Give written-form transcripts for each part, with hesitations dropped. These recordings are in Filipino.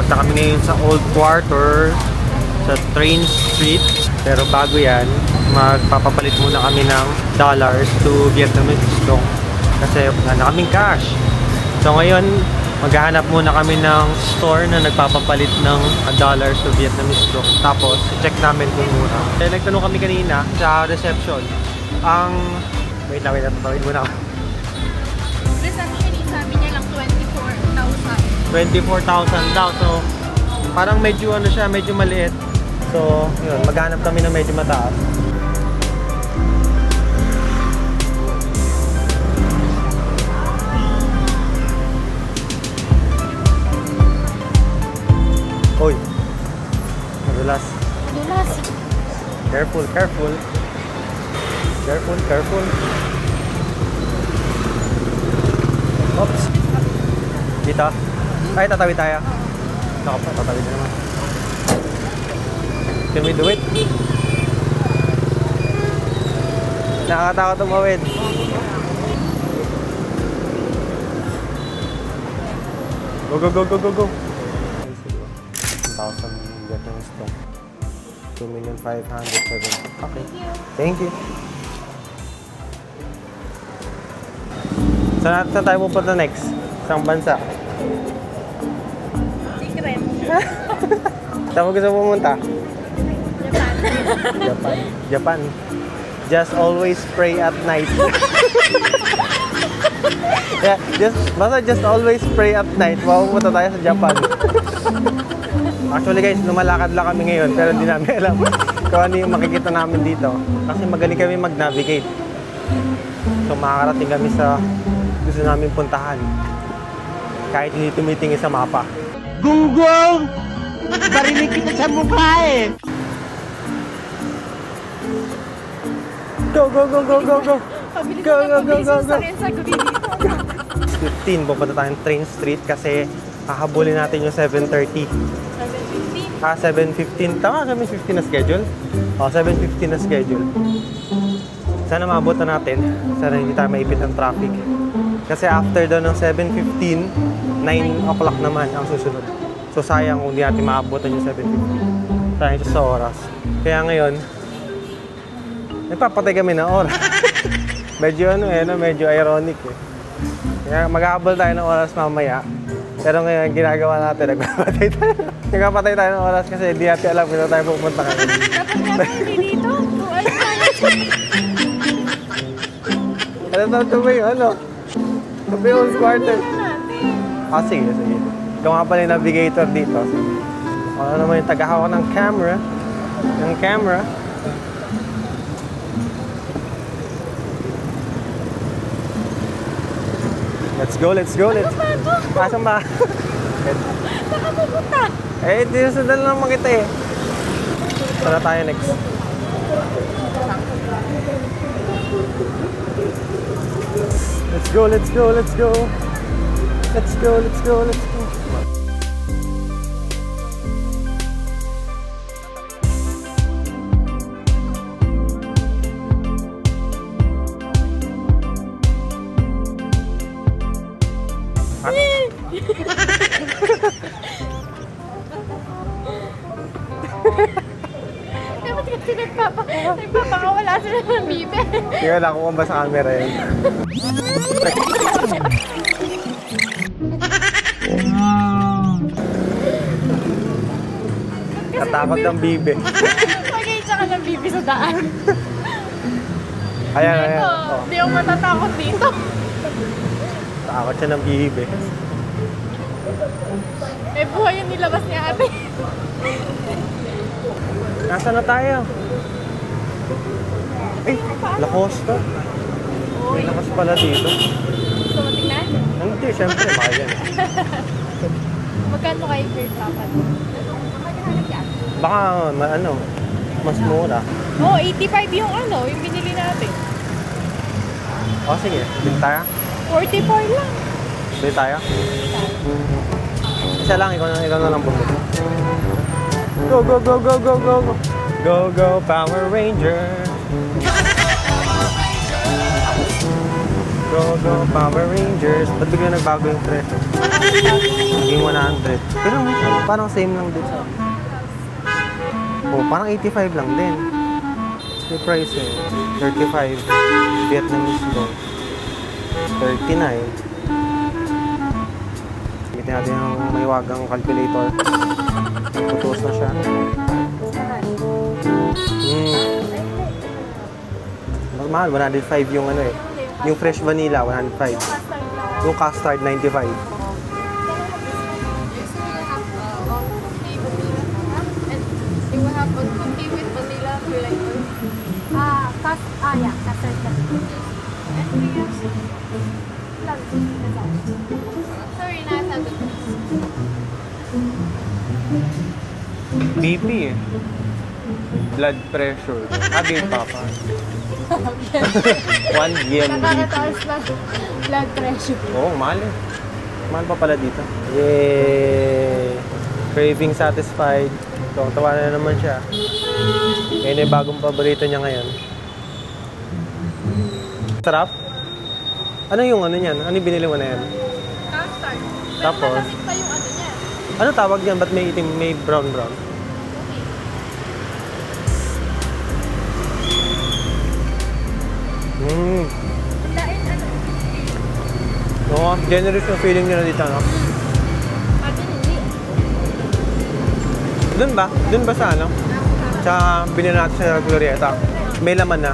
Punta kami ngayon sa Old Quarter, sa Train Street. Pero bago yan, magpapapalit muna kami ng dollars to Vietnamese dong. Kasi wala na kaming cash. So ngayon, maghahanap muna kami ng store na nagpapapalit ng dollars to Vietnamese dong. Tapos, check namin kung mura. Kaya nagtanong kami kanina sa reception. Wait lang, tatawid muna ako. Reception, sabi niya lang 24,000. 24,000 daw. So, parang medyo ano siya, medyo maliit. So, yun, maghanap kami ng medyo mataas. Hoy! Madulas. Madulas. Careful, careful. Careful, careful. Oops. Dito. Ay, tatawid tayo. Naka pa, tatawid na naman. Can we do it? Nakakatakot tumawid. Go, go, go, go, go, go. 1,000 Vietnamese dong. 2,500,000. Okay. Thank you. Saan tayo pupunta next? Saan bansa? Secret. Saan mo gusto pumunta? Japan. Japan. Japan. Just always pray at night. Yeah, just always pray at night. Pupunta tayo sa Japan. Actually guys, lumalakad lang kami ngayon pero hindi namin alam kung ano yung makikita namin dito. Kasi magaling kami mag-navigate. So makakarating kami sa gusto namin puntahan. Kahit hindi tumitingin sa mapa. Gunggong! Barinig kita sa mukha eh! Go, go, go, go, go, go! Go, go, go, go, go! 15, pupunta tayong Train Street kasi hahabulin natin yung 7:30. 7:15. Tama, 7:15 na schedule? 7:15 na schedule. Sana maabot na natin. Sana hindi tayo maipit ng traffic. Kasi after daw ng 7:15, 9 o'clock naman ang susunod. So sayang kung hindi natin maabotan yung 7:15. Sayang sa oras. Kaya ngayon, nagpapatay kami ng oras. medyo ironic eh. Kaya maghahabol tayo ng oras mamaya. Pero ngayon, ginagawa natin, nagpapatay tayo ng oras kasi hindi natin alam kung tayo pupunta kami. Dapat nga hindi dito. Ano ba yun? Ano? Ito yung Old Quarter. Sige. Ikaw nga pala yung navigator dito. Ano naman yung tagahawak ng camera. Let's go. Asan ba? Saan ka pupunta? Sundan lang makita eh. Saan na tayo next? Let's go. Dapat kasi nagpapakawala sila ng bibe. Hindi ko alam kung ba sa camera yun. Katakot ng bibe. Mag-iitsa ka ng bibe sa daan. Ayan. Hindi ako matatakot dito. Takot siya ng bibe. May buhay yung nilabas ni ate. Nasaan na tayo? Ay, Lacoste. May lakas pala dito. Gusto mo tingnan? Hindi, syempre, mahal yan. Magkano kayo per dapat? Baka, mas mura. 85 yung yung binili natin. Sige, bili tayo. 44 lang. Bili tayo. Isa lang, ikaw na lang bumili. Go, Power Ranger! Go, go, Power Rangers. Ba't bigla nagbago yung presyo? Naging 100. Pero parang same lang din sa... Oh, parang 85 lang din. Yung price eh. 35. Vietnamese gold. 39. Gamitin natin yung may wagang calculator. Tutos na siya. Normal, 105 yung ano eh. Yung fresh vanilla, 105. Yung custard, 95. Yeah, custard. Sorry, nasa BP eh. Blood pressure. Sabi yung papa. 1 yen BP. Nakakataas lang blood pressure. Oo, mahal eh. Mahal pa pala dito. Yay! Craving satisfied. So, tawa na naman siya. Ngayon yung bagong paborito niya ngayon. Sarap? Ano yung ano niyan? Ano yung binili mo na yan? Custard. Tapos? Malamig pa yung ano niya. Ano tawag niyan? Ba't may itim, may brown-brown? Lain ano? Oo, generous yung feeling nila dito, no? Pati hindi. Doon ba? Doon ba sa ano? Sa binili natin sa Glorieta. May laman na.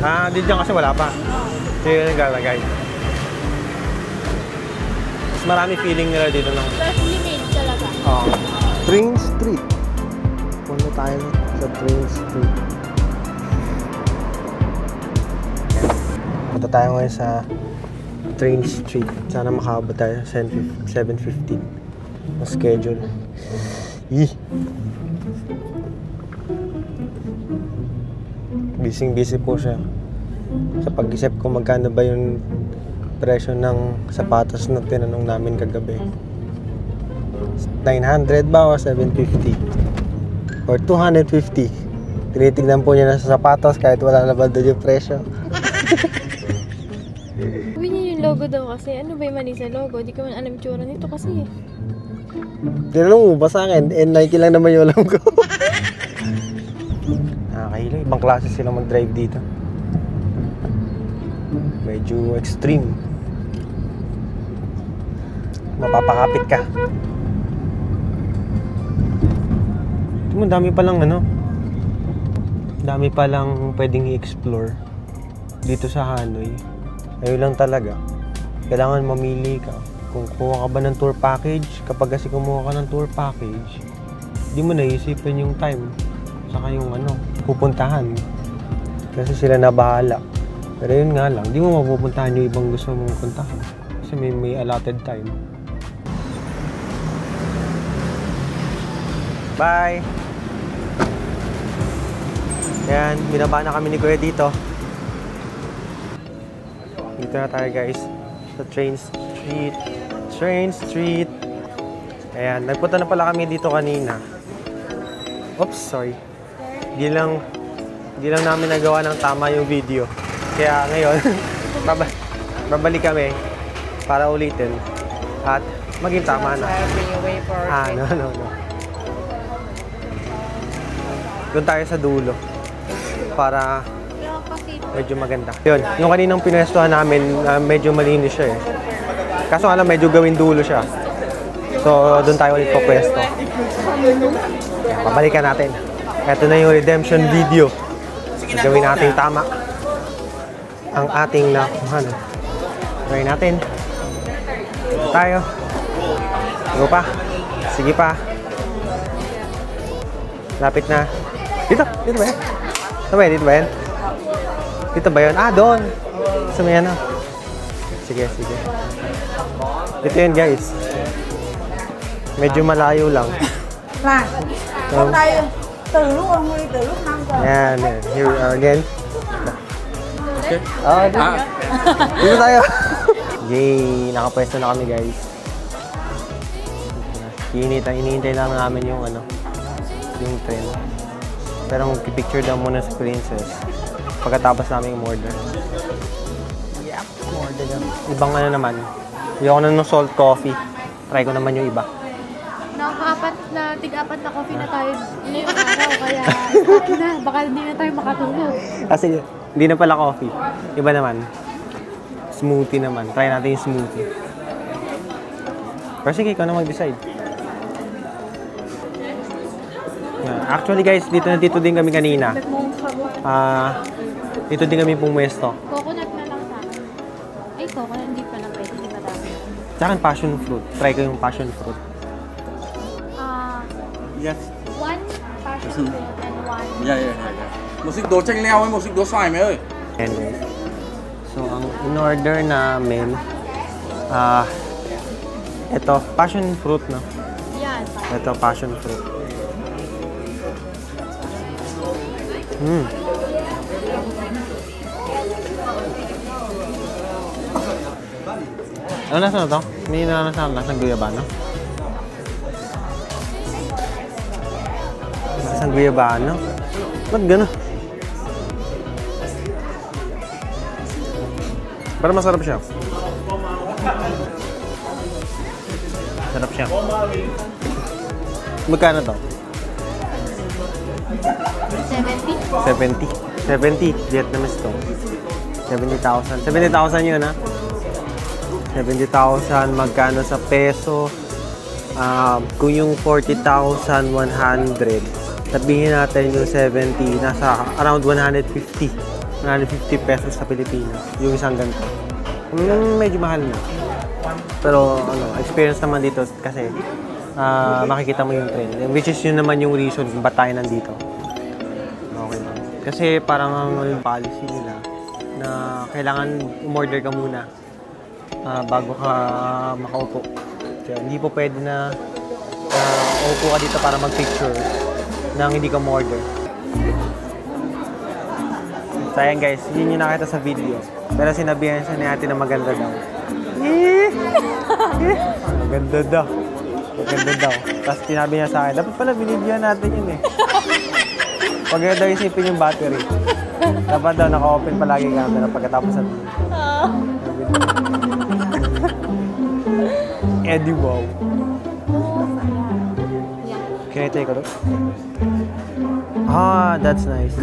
Ah, di dyan kasi wala pa. So yun yung naglalagay. Mas marami feeling nila dito ng... Freshly made talaga. Oo. Train Street. Punta tayo sa Train Street. Punta tayo ngayon sa Train Street. Sana makaabot tayo sa 7:15. Na schedule. Busy po siya. Sa pag-isip ko magkano ba yung presyo ng sapatos na tinanong namin kagabi. 900 ba o 750? Or 250? Tinitignan po niya na sa sapatos kahit wala na ba doon yung presyo. Sabi niya yung logo daw kasi. Ano ba yung mali sa logo? Di ko man alam tsura nito kasi. Tinanong mo ba sa akin? Nike lang naman yung alam ko. Nakakahilo. Ibang klase sila mag-drive dito. Medyo extreme. Mapapakapit ka. Ito mo, dami palang ano. Dami palang pwedeng i-explore dito sa Hanoi. Ayun lang talaga. Kailangan mamili ka. Kung kuha ka ba ng tour package, kapag kasi kumuha ka ng tour package, hindi mo naisipin yung time. Saka yung ano, pupuntahan. Kasi sila na bahala. Pero yun nga lang, hindi mo mapupuntahan yung ibang gusto mong puntahan. Kasi may allotted time. Bye! Ayan, binaba na kami ni Kuya dito. Dito na tayo guys, sa Train Street. Train Street. Ayan, nagpunta na pala kami dito kanina. Oops, sorry. Di lang namin nagawa ng tama yung video. Kaya ngayon, babalik kami para ulitin at maging tama na. No. Doon tayo sa dulo para medyo maganda. Yun, yung kaninang pinestuhan namin, medyo malinis siya eh. Kaso alam, medyo gawin dulo siya. So, doon tayo ulit po-pwesto. Pabalikan natin. Ito na yung redemption video. Gawin natin tama ang ating nakuhan. Gawin natin. Tayo. Go pa. Sige pa. Lapit na. Dito ba yan? Dito ba yan? Dito ba yun? Ah, doon. Sa may ano. Sige. Dito yun guys. Medyo malayo lang. Yan. Here we are again. Dito tayo. Yay! Nakapwesto na kami guys. Hinihintay lang namin yung ano, yung train. Pero picture daw muna sa Princess pagkatapos namin yung order. Yep. Order na. Ibang ano naman. Ayoko na ng salt coffee. Try ko naman yung iba. Tig-apat na coffee na tayo ngayong araw, kaya stop na. Baka hindi na tayo makatulog. Kasi hindi na pala coffee. Iba naman. Smoothie naman. Try natin yung smoothie. Pero sige, ikaw na mag-decide. Actually guys, dito din kami kanina. Dito din kami pumuesto. Coconut na lang sa akin. Ay, coconut hindi pa lang pwede. Hindi madami. Sa akin, passion fruit. Try ko yung passion fruit. Yes. One passion fruit and one... Yeah. Một xích đồ chanh leo với một xích đồ xoài mày ơi. Anyways. So, ang in-order namin, ito, passion fruit, no? Yan. Ito, passion fruit. Ano nasa na to? May lasang guyabano? Lasang guyabano? Ba't gano'n? Pero masarap siya. Sarap siya. Magkano to? 70? 70 Vietnamese to. 70,000. 70,000 yun, ha? 70,000. Magkano sa peso? Kung yung 40,100, sabihin natin yung 70, nasa around 150 pesos sa Pilipinas. Yung isang ganito. Medyo mahal na. Pero, experience naman dito kasi makikita mo yung trend. Which is yun naman yung reason kung ba't tayo nandito. Okay lang. Kasi parang ang policy nila na kailangan umorder ka muna bago ka makaupo. Kaya hindi po pwede na upo ka dito para mag-picture nang hindi ka umorder. Sayang guys, yun yung nakita sa video. Pero sinabihan siya ni ate na maganda daw. Maganda daw. Maganda daw. Tapos sinabi niya sa akin, dapat pala binibigyan natin yun eh. Pag daw isipin yung battery. Dapat daw naka-open palagi ka na pagkatapos sa video. Eddie, wow. Can I take a look? Ah, that's nice.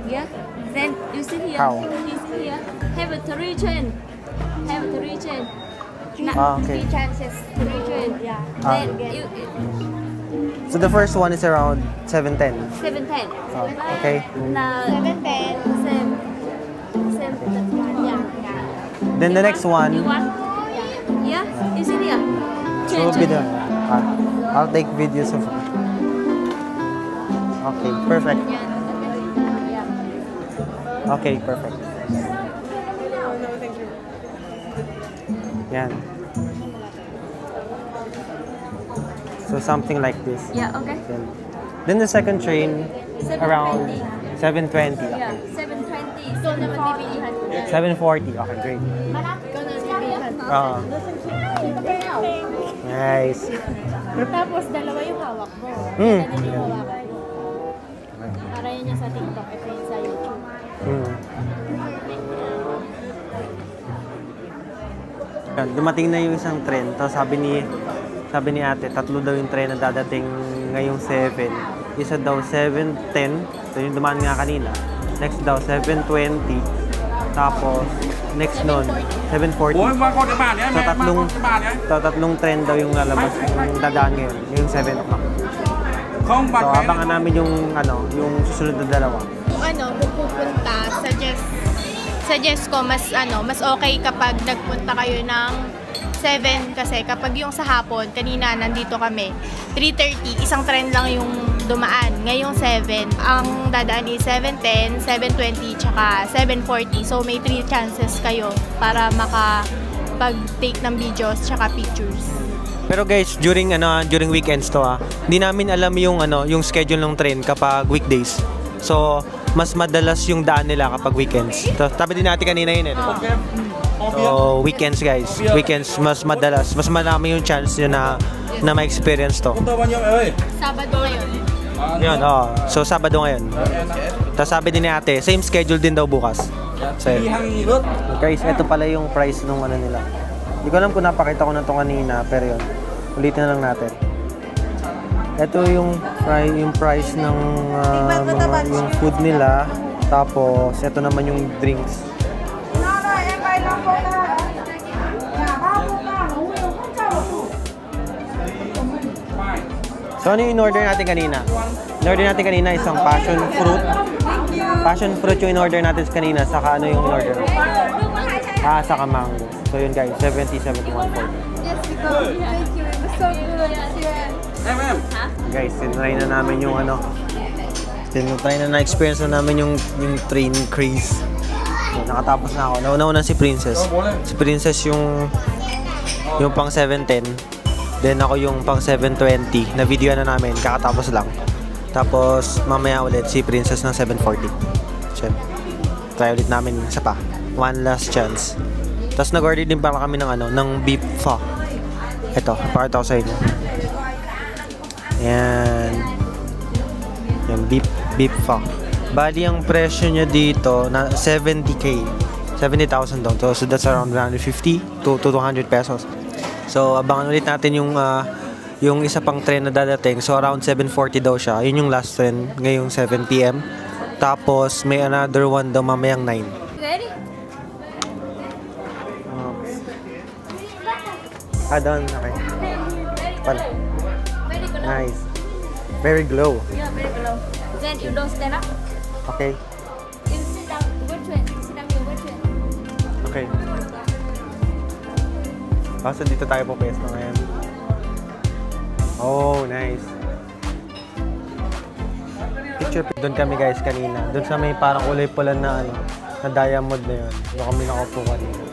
Yeah. Then you see here. How? You see here. Have a three chain. Have a three chain. Okay. Chances. Three chain. Yeah. Ah. Then you So the first one is around 710. 710. Oh, okay. Now 710. same. Yeah. Then the next one. You want? Yeah. You see here. So Change. be done. I'll take videos of it. Okay, perfect. Okay, perfect. Yan. So something like this. Yeah. Okay. Then the second train 720. around 720. Yeah. Okay. 720. Ikaw naman bibilihan. 740. Okay, great. Ikaw naman bibilihan. Nice. Tapos dalawa yung hawak mo. Mm. Ganun yung hawakan mo. Para yun yung sa TikTok, ito yung sa YouTube. Dumating na yung isang tren. Tapos sabi ni ate, tatlo daw yung tren na dadating ngayong 7. Isa daw 7:10. So yung dumaan nga kanina. Next daw 7:20. Tapos next nun 7:40. Ủa, qua con cái bàn đấy, So mẹ, qua tatlong con cái bàn đấy. tatlong tren daw yung lalabas, yung dadaan ngayon, yung 7 o'clock. Không, So bàn vé. abangan namin yung yung susunod na dalawa. Kung pupunta, suggest ko mas okay kapag nagpunta kayo ng 7 kasi kapag yung sa hapon, kanina nandito kami, 3:30, isang tren lang yung dumaan. Ngayong 7, ang dadaan is 7:10, 7:20, tsaka 7:40. So may 3 chances kayo para makapag-take ng videos tsaka pictures. Pero guys, during weekends to hindi namin alam yung schedule ng train kapag weekdays. So, mas madalas yung daan nila kapag weekends. So, tabi din natin kanina yun eh. Diba? So, weekends guys. Weekends, mas madalas. Mas marami yung chance nyo na ma-experience to. Con tơ bao nhiêu mẹ ơi? Sabado ngayon. Yun, oh. So, Sabado ngayon. Tapos sabi din ni ate, same schedule din daw bukas. So, guys, ito pala yung price nung ano nila. Hindi ko alam kung napakita ko na ito kanina, pero yun. Ulitin na lang natin. Ito yung price ng yung food nila. Tapos, ito naman yung drinks. So, ano yung in-order natin kanina? In-order natin kanina isang passion fruit. Passion fruit yung in-order natin kanina. Saka ano yung in-order? Saka mango. So, yun guys. 70, 71, 40. Yes, because thank you. It was so good. Guys, tinry na namin yung ano. Tinry na experience na namin yung train craze. So, nakatapos na ako. Nauna si Princess. Si Princess yung pang 710. Then ako yung pang 720 na video na namin, kakatapos lang. Tapos mamaya ulit si Princess ng 740. So, try ulit namin isa pa. One last chance. Tapos nag-order din pala kami ng ano, ng beef pho. Ito, pakita ko sa inyo. Yan. Yan, beef pho. Bali ang presyo niya dito na 70k. 70,000 daw. So that's around 150 to 200 pesos. So, abangan ulit natin yung isa pang train na dadating. So, around 7:40 daw siya. Yun yung last train ngayong 7 p.m. Tapos, may another one daw mamayang 9. Ready? Doon. Okay. Pal. Very glow. Nice. Very glow. Yeah, very glow. Then you don't stand up. Okay. You sit down. Wait train. Sit down here. Wait train. Okay. So, dito tayo po pwesto ngayon. Oh, nice. Picture doon kami guys kanina. Doon sa may parang kulay pula na ano, na diamond na yun. Doon kami nakaupo kanina.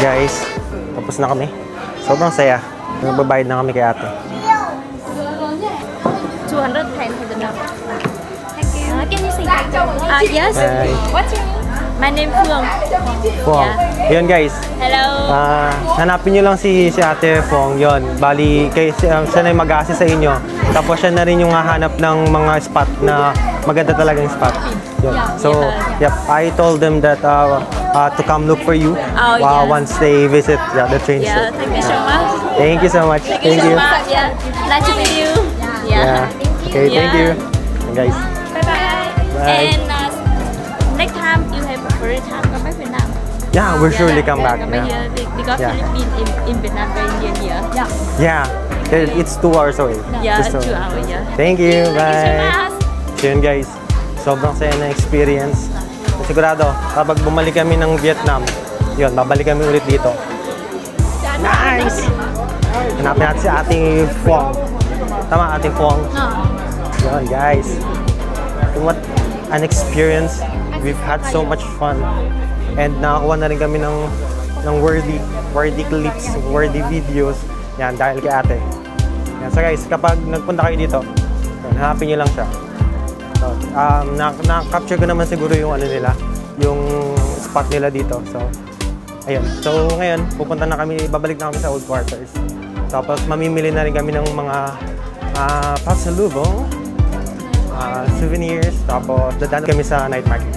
Guys, tapos na kami. Sobrang saya. Nagbabayad na kami kay ate. 210 Vietnam. Thank you. Can you say yes. Bye. What's your name? My name Phương. Fong. Yun guys. Hello. Hanapin nyo lang si ate Fong. Yun. Bali, siya na yung mag-assist sa inyo. Tapos siya na rin yung hahanap ng mga spot na maganda talagang spot. Yun. So, yep. I told them that to come look for you once they visit the train station. Thank you so much. Thank you so much. Thank you so much. Yeah. Nice to meet you. Yeah. Okay, thank you. And guys. Bye-bye. Bye. And next time you have free time, come back Vietnam. Yeah, we'll surely come back. Come back here because Philippines in Vietnam very near. Yeah. It's 2 hours away. Yeah, Just 2 hours. Yeah. Thank you. Thank you so Bye. much. So yun guys, sobrang saya na experience. Sigurado, kapag bumalik kami ng Vietnam, yun, babalik kami ulit dito. Nice! Hanapin natin si ating Fong. Tama, ating Fong. Yun guys. What an experience. We've had so much fun. And nakakuha na rin kami ng worthy clips, worthy videos. Yan, dahil kay ate. Yan. So guys, kapag nagpunta kayo dito, yun, hanapin nyo lang siya. So, na-capture ko naman siguro yung ano nila, yung spot nila dito. So, ayun. So, ngayon, pupunta na kami, babalik na kami sa old quarters. Tapos, mamimili na rin kami ng mga pasalubong. souvenirs, tapos dadaan kami sa night market.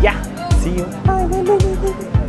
Yeah! See you! Bye! Bye! Bye! Bye!